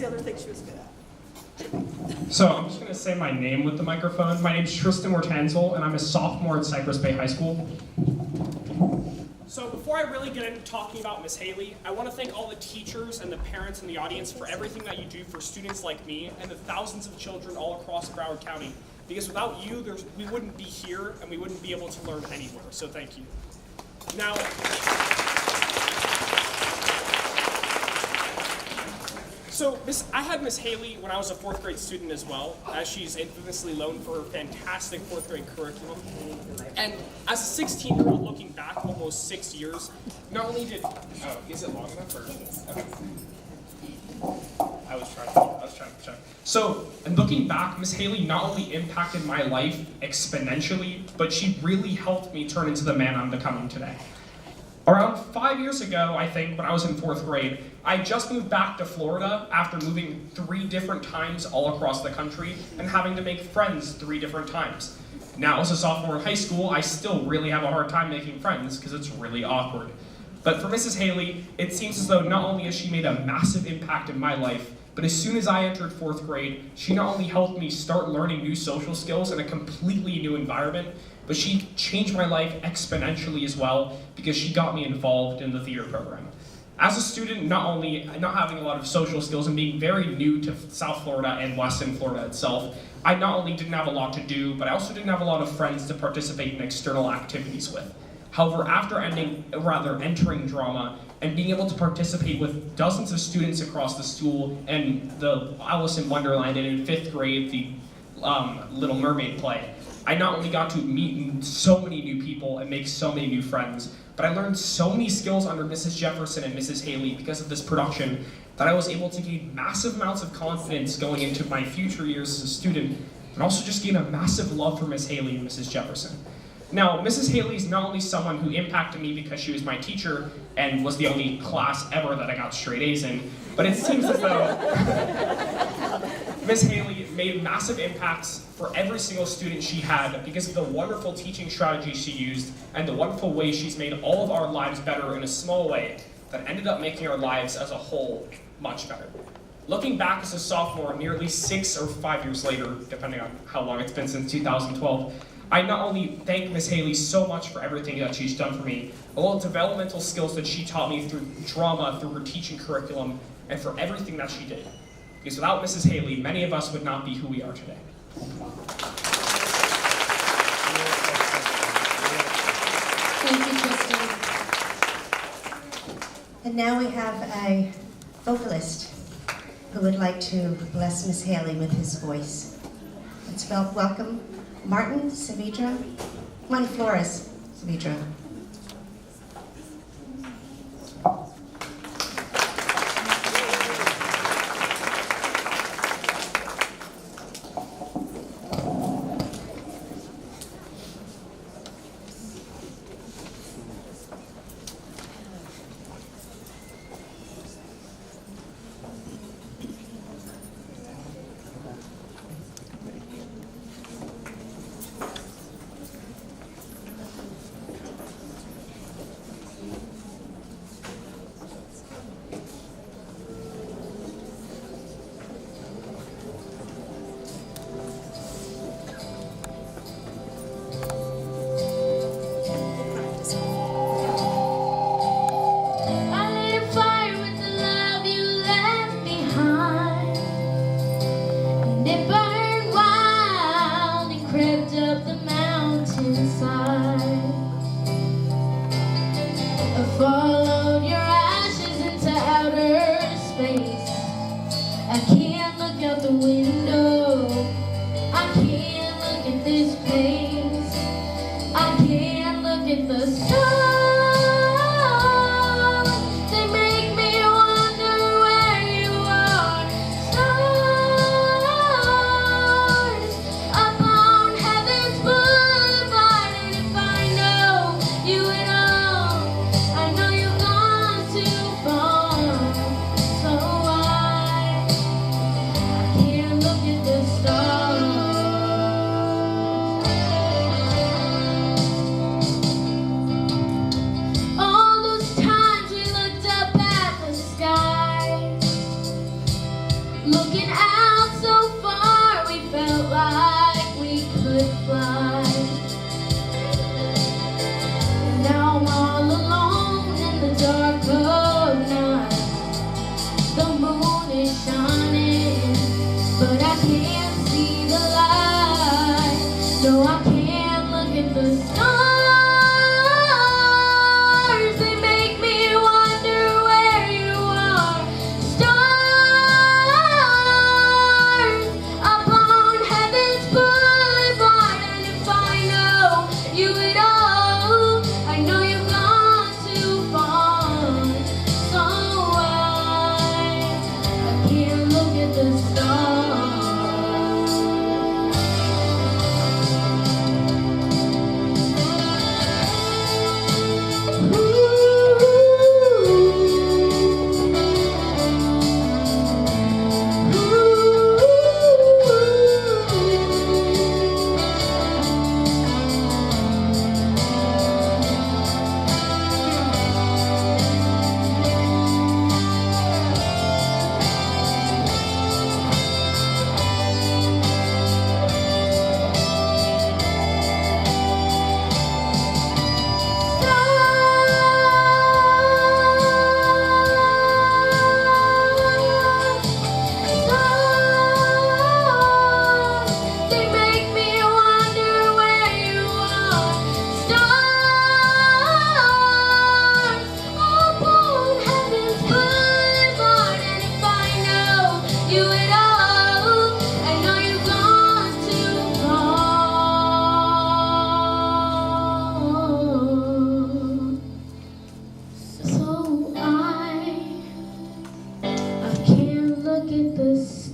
Taylor thinks she was good at. So I'm just going to say my name with the microphone. My name's Tristan Mortanzel, and I'm a sophomore at Cypress Bay High School. So before I really get into talking about Miss Haley, I want to thank all the teachers and the parents in the audience for everything that you do for students like me and the thousands of children all across Broward County. Because without you, we wouldn't be here and we wouldn't be able to learn anywhere. So thank you. Now, I had Miss Haley when I was a fourth grade student as well, as she's infamously known for her fantastic fourth grade curriculum. And as a 16-year-old looking back almost 6 years, not only did, is it long enough or, okay. I was trying to check. So, and looking back, Miss Haley not only impacted my life exponentially, but she really helped me turn into the man I'm becoming today. Around 5 years ago, I think, when I was in fourth grade, I just moved back to Florida after moving 3 different times all across the country and having to make friends 3 different times. Now, as a sophomore in high school, I still really have a hard time making friends because it's really awkward. But for Mrs. Haley, it seems as though not only has she made a massive impact in my life, but as soon as I entered fourth grade, she not only helped me start learning new social skills in a completely new environment, but she changed my life exponentially as well because she got me involved in the theater program. As a student, not having a lot of social skills and being very new to South Florida and Western Florida itself, I not only didn't have a lot to do, but I also didn't have a lot of friends to participate in external activities with. However, after entering drama and being able to participate with dozens of students across the school and the Alice in Wonderland and in 5th grade, the Little Mermaid play, I not only got to meet so many new people and make so many new friends, but I learned so many skills under Mrs. Jefferson and Mrs. Haley because of this production that I was able to gain massive amounts of confidence going into my future years as a student, and also just gain a massive love for Miss Haley and Mrs. Jefferson. Now, Mrs. Haley is not only someone who impacted me because she was my teacher and was the only class ever that I got straight A's in, but it seems as though Miss Haley made massive impacts for every single student she had because of the wonderful teaching strategies she used and the wonderful way she's made all of our lives better in a small way that ended up making our lives as a whole much better. Looking back as a sophomore, nearly 6 or 5 years later, depending on how long it's been since 2012, I not only thank Miss Haley so much for everything that she's done for me, but all the developmental skills that she taught me through drama, through her teaching curriculum, and for everything that she did. Because without Mrs. Haley, many of us would not be who we are today. Thank you, Tristan. And now we have a vocalist who would like to bless Miss Haley with his voice. Let's welcome Martin Saavedra, Juan Flores Saavedra. Followed your ashes into outer space. I can't look out the window. I can't look at this place. I can't look at the stars. They make me wonder where you are. Stars up on heaven's boulevard. And if I know you at all, I know you've gone too far. So I can't look at the stars. at the stars. They make me wonder where you are. Stars upon heaven's boulevard. And if I know you at all, I know you've gone too far. So I can't look at the stars. They make me wonder where you are. Stars upon heaven's boulevard. And if I know you at all, I know you've gone too far. So I can't look at the stars.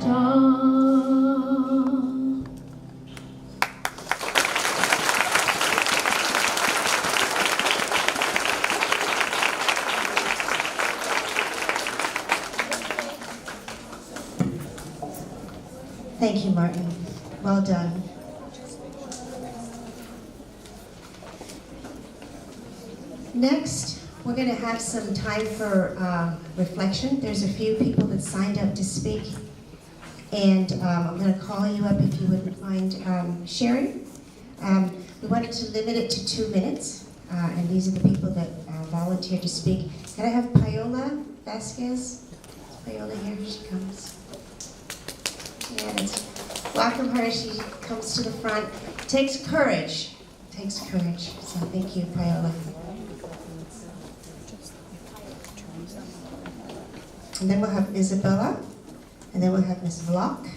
Thank you, Martin. Well done. Next, we're going to have some time for reflection. There's a few people that signed up to speak, and I'm going to call you up if you wouldn't mind sharing. We wanted to limit it to 2 minutes, and these are the people that volunteered to speak. Can I have Paola Vasquez? Is Paola here? Here she comes. And welcome her as she comes to the front. Takes courage. Takes courage. So thank you, Paola. And then we'll have Isabella, and then we'll have Miss Vlock,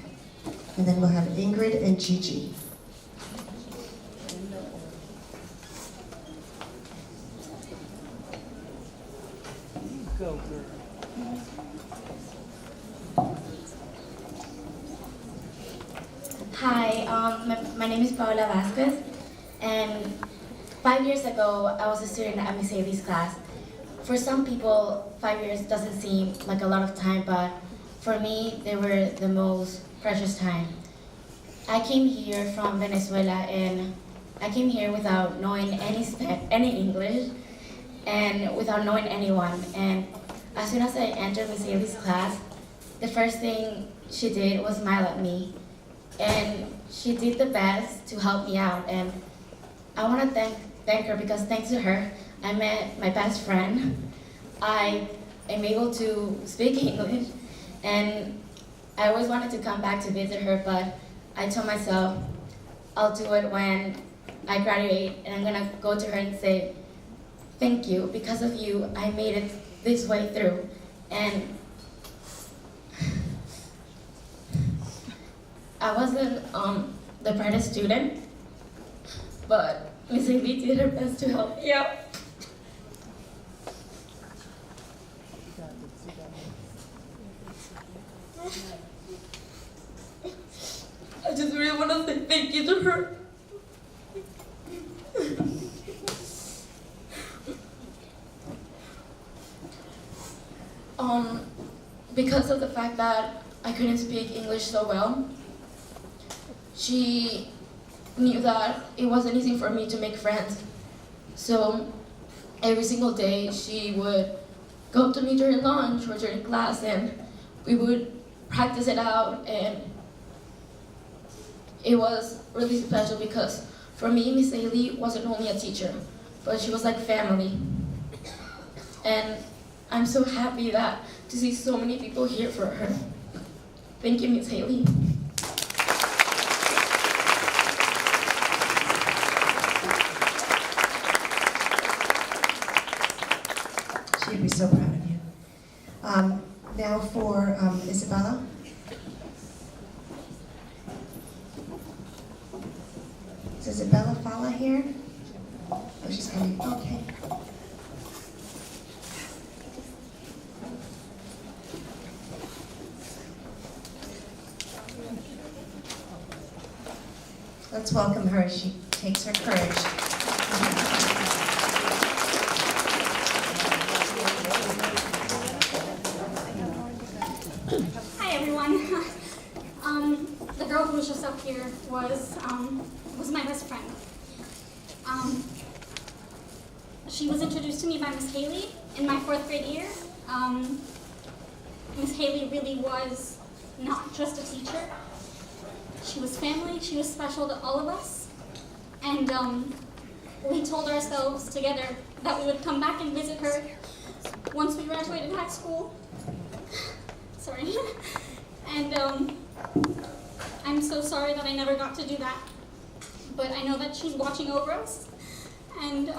and then we'll have Ingrid and Gigi. Go, girl. Hi, my name is Paola Vasquez, and 5 years ago, I was a student at Miss Haley's class. For some people, 5 years doesn't seem like a lot of time, but for me, they were the most precious time. I came here from Venezuela, and I came here without knowing any English, and without knowing anyone. And as soon as I entered Miss Haley's class, the first thing she did was smile at me. And she did the best to help me out, and I want to thank her because thanks to her, I met my best friend. I am able to speak English, and I always wanted to come back to visit her, but I told myself I'll do it when I graduate, and I'm gonna go to her and say, thank you, because of you, I made it this way through. And I wasn't the brightest student, but Miss Haley did her best to help me out. I just really want to say thank you to her. Because of the fact that I couldn't speak English so well, she knew that it wasn't easy for me to make friends. So every single day she would go up to me during lunch or during class, and we would practice it out, and it was really special because for me, Miss Haley wasn't only a teacher, but she was like family. And I'm so happy that to see so many people here for her. Thank you, Miss Haley. Paula here? Oh, she's coming. Okay. Let's welcome her as she takes her courage. Hi everyone. The girl who was just up here was my best friend. She was introduced to me by Miss Haley in my 4th grade year. Miss Haley really was not just a teacher. She was family. She was special to all of us. And we told ourselves together that we would come back and visit her once we graduated high school. Sorry. And I'm so sorry that I never got to do that. But I know that she's watching over us. And